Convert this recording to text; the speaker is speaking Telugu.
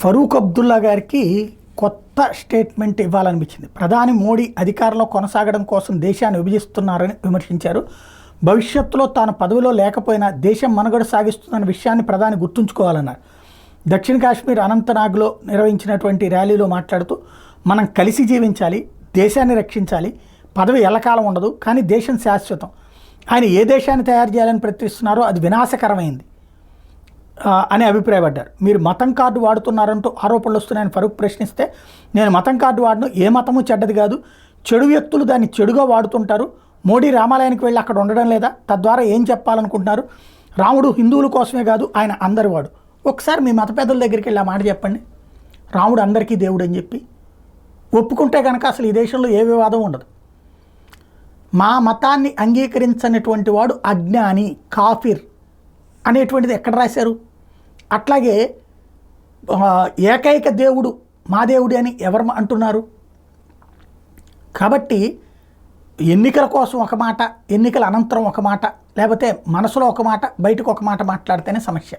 ఫరూక్ అబ్దుల్లా గారికి కొత్త స్టేట్మెంట్ ఇవ్వాలనిపించింది. ప్రధాని మోడీ అధికారంలో కొనసాగడం కోసం దేశాన్ని విభజిస్తున్నారని విమర్శించారు. భవిష్యత్తులో తాను పదవిలో లేకపోయినా దేశం మనుగడ సాగిస్తుందన్న విషయాన్ని ప్రధాని గుర్తుంచుకోవాలన్నారు. దక్షిణ కాశ్మీర్ అనంతనాగ్లో నిర్వహించినటువంటి ర్యాలీలో మాట్లాడుతూ, మనం కలిసి జీవించాలి, దేశాన్ని రక్షించాలి, పదవి ఎల్లకాలం ఉండదు, కానీ దేశం శాశ్వతం. ఆయన ఏ దేశాన్ని తయారు చేయాలని ప్రయత్నిస్తున్నారో అది వినాశకరమైంది అని అభిప్రాయపడ్డారు. మీరు మతం కార్డు వాడుతున్నారంటూ ఆరోపణలు వస్తున్నాయని ఫరూక్ ప్రశ్నిస్తే, నేను మతం కార్డు వాడను, ఏ మతము చెడ్డది కాదు, చెడు వ్యక్తులు దాన్ని చెడుగా వాడుతుంటారు. మోడీ రామాలయానికి వెళ్ళి అక్కడ ఉండడం లేదా? తద్వారా ఏం చెప్పాలనుకుంటున్నారు? రాముడు హిందువుల కోసమే కాదు, ఆయన అందరి వాడు. ఒకసారి మీ మత పెద్దల దగ్గరికి వెళ్ళి ఆ మాట చెప్పండి, రాముడు అందరికీ దేవుడు అని చెప్పి. ఒప్పుకుంటే కనుక అసలు ఈ దేశంలో ఏ వివాదం ఉండదు. మా మతాన్ని అంగీకరించనటువంటి వాడు అజ్ఞాని, కాఫిర్ అనేటువంటిది ఎక్కడ రాశారు? అట్లాగే ఏకైక దేవుడు మా దేవుడు అని ఎవరు అంటున్నారు? కాబట్టి ఎన్నికల కోసం ఒక మాట, ఎన్నికల అనంతరం ఒక మాట, లేకపోతే మనసులో ఒక మాట, బయటకు ఒక మాట మాట్లాడితేనే సమస్య.